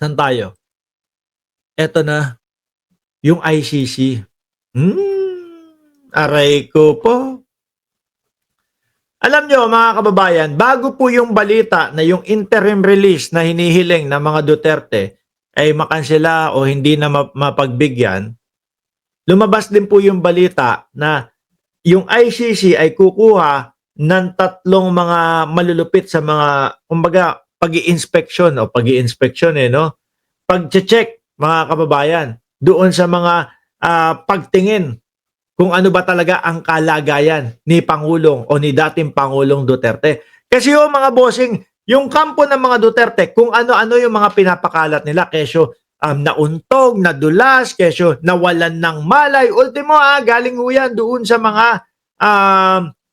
Saan tayo? Eto na, yung ICC. Aray ko po. Alam nyo mga kababayan, bago po yung balita na yung interim release na hinihiling ng mga Duterte ay makansela o hindi na mapagbigyan, lumabas din po yung balita na yung ICC ay kukuha ng tatlong mga malulupit sa mga, kumbaga, pag-i-inspection o pag-i-inspection no? Pag-check mga kababayan doon sa mga pagtingin kung ano ba talaga ang kalagayan ni Pangulong o ni dating Pangulong Duterte. Kasi yung mga bossing, yung kampo ng mga Duterte, kung ano-ano yung mga pinapakalat nila, kesyo nauntog, nadulas, kesyo nawalan ng malay, ultimo galing ho yan doon sa mga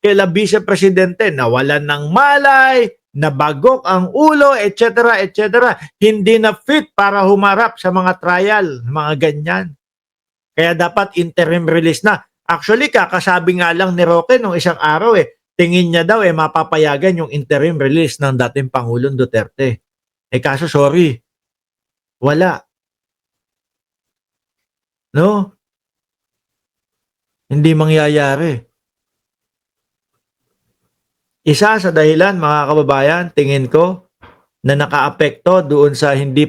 kaila Vice Presidente, nawalan ng malay, nabagok ang ulo, etc. etc. Hindi na fit para humarap sa mga trial, mga ganyan. Kaya dapat interim release na. Actually, kakasabi nga lang ni Roque nung isang araw tingin niya daw mapapayagan yung interim release ng dating Pangulong Duterte. Kaso sorry, wala. No? Hindi mangyayari. Isa sa dahilan, mga kababayan, tingin ko, na nakaapekto doon sa hindi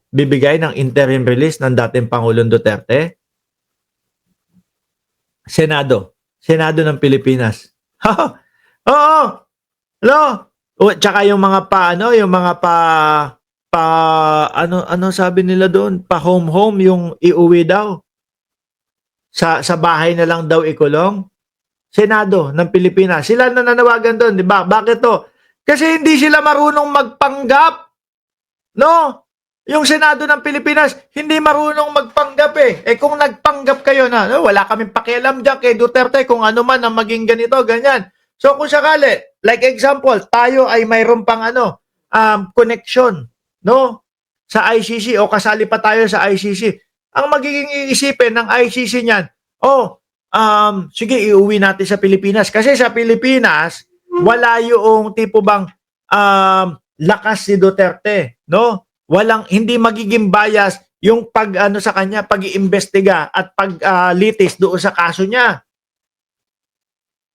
bibigay ng interim release ng dating Pangulong Duterte, Senado ng Pilipinas. Oo. Hello. Tsaka yung mga yung mga ano sabi nila doon, pa home yung iuwi daw. Sa bahay na lang daw ikulong. Senado ng Pilipinas. Sila na nanawagan doon, di ba? Bakit to? Kasi hindi sila marunong magpanggap. No? Yung Senado ng Pilipinas, hindi marunong magpanggap kung nagpanggap kayo na, wala kaming pakialam dyan kay Duterte kung ano man ang maging ganito, ganyan. So kung sakali, like example, tayo ay mayroon pang connection, no? Sa ICC o kasali pa tayo sa ICC. Ang magiging iisipin ng ICC niyan, sige, iuwi natin sa Pilipinas. Kasi sa Pilipinas, wala yung tipo bang lakas si Duterte, no? Hindi magiging bias yung sa kanya pag-iimbestiga at paglitis doon sa kaso niya.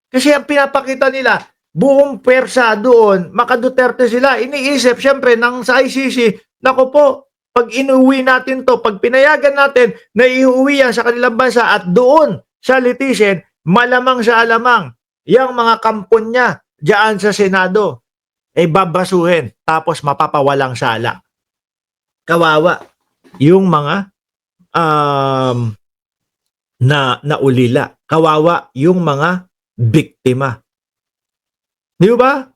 Kasi ang pinapakita nila, buong pwersa doon, maka-Duterte sila. Iniisip syempre sa ICC, nako po, pag inuwi natin to, pag pinayagan natin na iuwi yan sa kanilang bansa at doon sa litisin, malamang sa alamang, yung mga kampon niya diyan sa Senado, babasuhin, tapos mapapawalang sala. Kawawa yung mga naulila. Kawawa yung mga biktima. Di ba?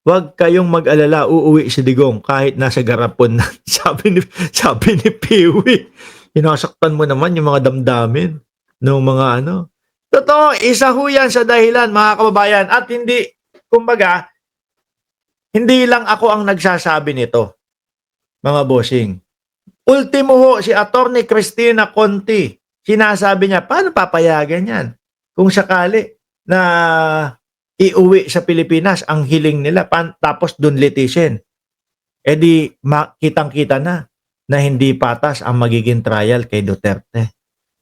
Huwag kayong mag-alala, uuwi si Digong kahit nasa garapon na. sabi ni Piwi. Inasaktan mo naman yung mga damdamin ng mga Totoo, isa ho yan sa dahilan, mga kababayan. At hindi, kumbaga, hindi lang ako ang nagsasabi nito, mga bossing. Ultimo ho, si Attorney Cristina Conti, sinasabi niya, paano papayagan yan? Kung sakali na iuwi sa Pilipinas ang hiling nila, tapos dun litisin. Di kitang-kita na hindi patas ang magiging trial kay Duterte.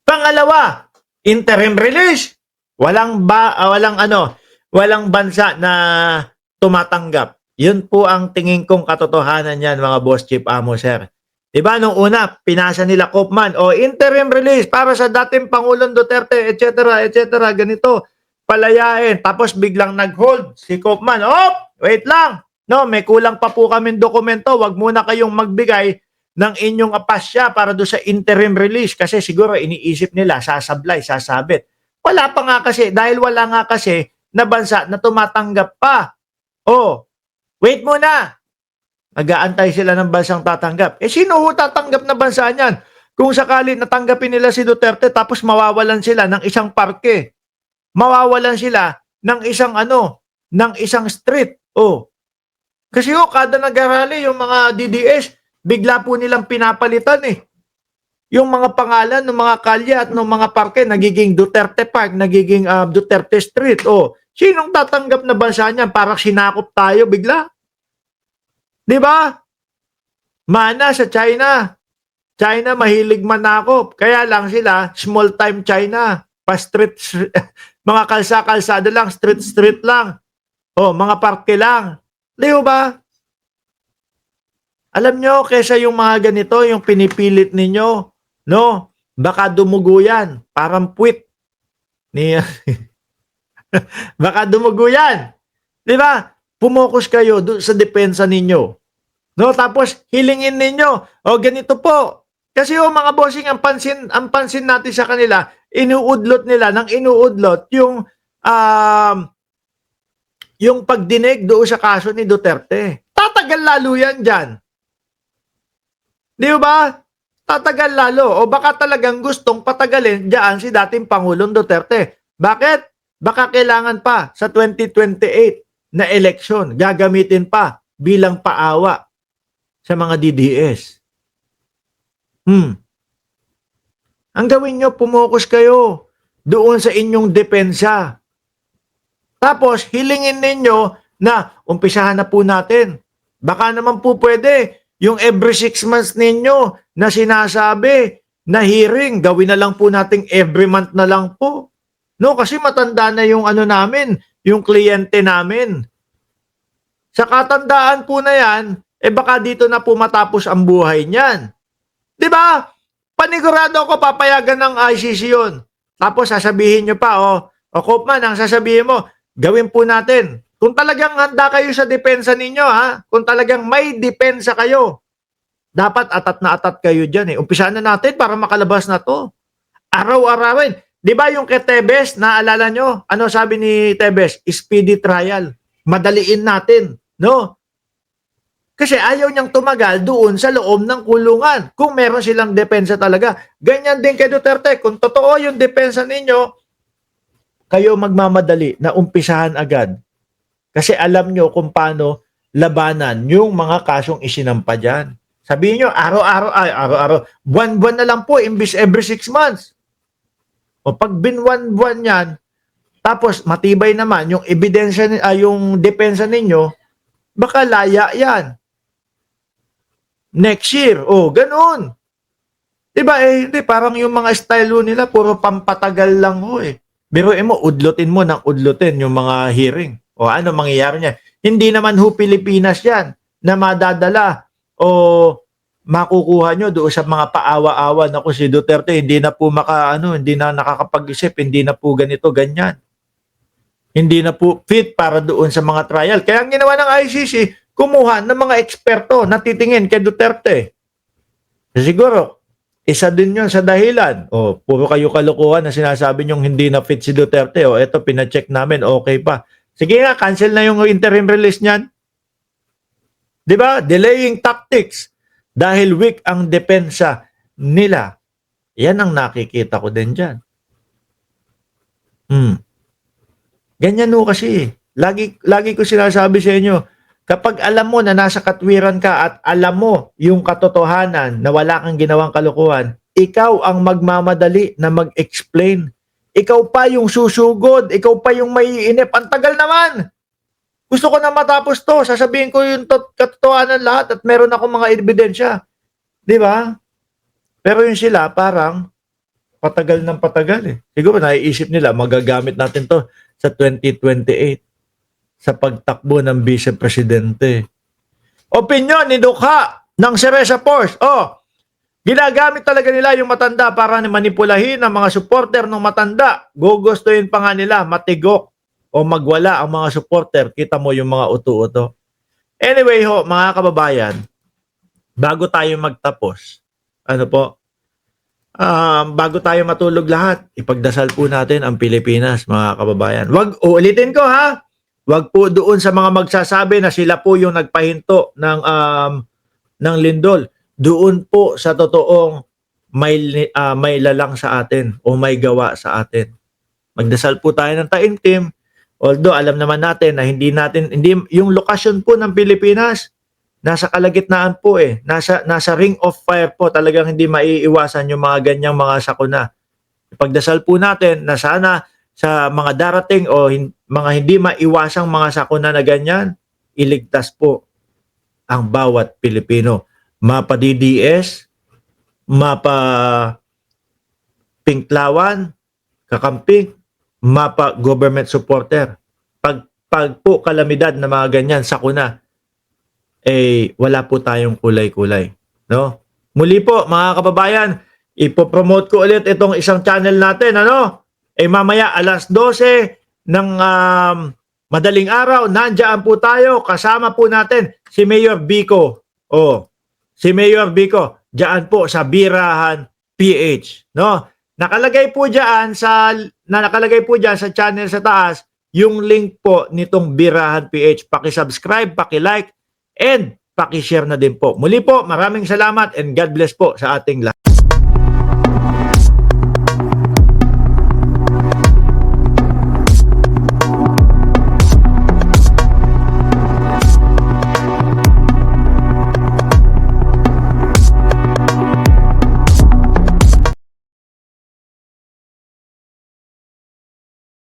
Pangalawa, interim release. Walang bansa na tumatanggap. Yun po ang tingin kong katotohanan yan, mga boss chief amo, sir. Diba, nung una, pinasa nila Koopman, interim release para sa dating Pangulong Duterte, etc., etc., ganito, palayain. Tapos biglang nag-hold si Koopman. Wait lang. No, may kulang pa po kaming dokumento. Wag muna kayong magbigay ng inyong apasya para do sa interim release kasi siguro iniisip nila, sasablay, sasabit. Wala pa nga kasi, dahil wala nga kasi na bansa na tumatanggap pa. Wait muna. Nag-aantay sila ng bansang tatanggap. Sino ho tatanggap na bansa niyan? Kung sakali natanggapin nila si Duterte tapos mawawalan sila ng isang parke. Mawawalan sila ng isang street. Kasi kada nag-arali yung mga DDS, bigla po nilang pinapalitan Yung mga pangalan ng mga kalye at ng mga parke nagiging Duterte Park, nagiging Duterte Street. Sinong tatanggap na bansa niyan? Parang sinakop tayo bigla. 'Di ba? Mana sa China. China mahilig manakop. Kaya lang sila, small time China. Pa-street, mga kalsa-kalsada lang, street lang. O, mga parke lang. Di ba? Alam nyo, kesa yung mga ganito, yung pinipilit ninyo, no? Baka dumugo yan. Parang puwit. Ni, baka dumugo yan. Di ba? Pumokus kayo sa depensa ninyo. No, tapos hilingin ninyo, o ganito po. Kasi yung mga bossing, ang pansin natin sa kanila, inuudlot nila ng inuudlot yung pagdinig doon sa kaso ni Duterte. Tatagal lalo yan dyan. Di ba? Tatagal lalo. O baka talagang gustong patagalin dyan si dating Pangulong Duterte. Bakit? Baka kailangan pa sa 2028 na eleksyon, gagamitin pa bilang paawa sa mga DDS. Ang gawin nyo, pumokus kayo doon sa inyong depensa. Tapos, hilingin ninyo na umpisahan na po natin. Baka naman po pwede, yung every 6 months ninyo na sinasabi na hearing, gawin na lang po natin every month na lang po. No, kasi matanda na yung namin, yung kliyente namin. Sa katandaan po na yan, baka dito na po matapos ang buhay niyan. 'Di ba? Panigurado ako papayagan ng ICC 'yon. Tapos sasabihin nyo pa, Kopman, ang sasabihin mo, gawin po natin. Kung talagang handa kayo sa depensa ninyo, kung talagang may depensa kayo, dapat atat na atat kayo dyan. Umpisahan na natin para makalabas na to. Araw-arawin. 'Di ba yung kay Tebes, naalala nyo? Ano sabi ni Tebes? Speedy trial. Madaliin natin. No? Kasi ayaw niyang tumagal doon sa loob ng kulungan. Kung meron silang depensa talaga. Ganyan din kay Duterte. Kung totoo yung depensa ninyo, kayo magmamadali na umpisahan agad. Kasi alam nyo kung paano labanan yung mga kasong isinampa dyan. Sabihin nyo, araw-araw, buwan-buwan na lang po, imbis every 6 months. O pag binwan-buwan yan, tapos matibay naman yung ebidensya, yung depensa ninyo, baka laya yan. Next year, ganun. Diba, hindi, parang yung mga style nila, puro pampatagal lang Biruin mo, udlutin mo ng udlutin yung mga hearing. O ano mangyayari niya? Hindi naman Pilipinas yan na madadala o makukuha nyo doon sa mga paawa-awa na si Duterte, hindi na po hindi na nakakapag-isip, hindi na po ganito, ganyan. Hindi na po fit para doon sa mga trial. Kaya ang ginawa ng ICC, kumuha ng mga eksperto na titingin kay Duterte. Siguro, isa din yun sa dahilan. Puro kayo kalokohan na sinasabi nyong hindi na fit si Duterte. Eto, pina-check namin, okay pa. Sige nga, cancel na yung interim release niyan. Diba? Delaying tactics. Dahil weak ang depensa nila. Yan ang nakikita ko din dyan. Ganyan kasi. Lagi ko sinasabi sa inyo, kapag alam mo na nasa katwiran ka at alam mo yung katotohanan na wala kang ginawang kalokohan, ikaw ang magmamadali na mag-explain. Ikaw pa yung susugod, ikaw pa yung maiinip. Ang tagal naman! Gusto ko na matapos to. Sasabihin ko yung katotohanan lahat at meron ako mga ebidensya. Di ba? Pero yung sila parang patagal ng patagal Siguro naiisip nila, magagamit natin to sa 2028 sa pagtakbo ng Vice Presidente. Opinyon ni Dukha ng Cereza Force. Ginagamit talaga nila yung matanda para manipulahin ang mga supporter ng matanda. Gugustuhin pa nga nila matigok o magwala ang mga supporter. Kita mo yung mga uto-uto. Anyway mga kababayan, bago tayo magtapos, bago tayo matulog lahat, ipagdasal po natin ang Pilipinas, mga kababayan. Ulitin ko Wag po doon sa mga magsasabi na sila po yung nagpahinto ng lindol. Doon po sa totoong may lalang sa atin o may gawa sa atin. Magdasal po tayo ng taimtim. Although alam naman natin na hindi yung lokasyon po ng Pilipinas nasa kalagitnaan po nasa ring of fire po, talagang hindi maiiwasan yung mga ganyang mga sakuna. Ipagdasal po natin na sana sa mga darating o mga hindi maiwasang mga sakuna na ganyan, iligtas po ang bawat Pilipino. Mapa DDS, mapa Pinklawan, kakamping, mapa government supporter. Pag po kalamidad na mga ganyan, sakuna, wala po tayong kulay-kulay. No? Muli po, mga kababayan, ipopromote ko ulit itong isang channel natin. Mamaya alas 12 ng madaling araw, nandiyan po tayo. Kasama po natin si Mayor Vico. Si Mayor Vico, diyan po sa Birahan PH. No? Nakalagay po diyan sa channel sa taas yung link po nitong Birahan PH. Paki-subscribe, paki-like, and paki-share na din po. Muli po, maraming salamat and God bless po sa ating lahat.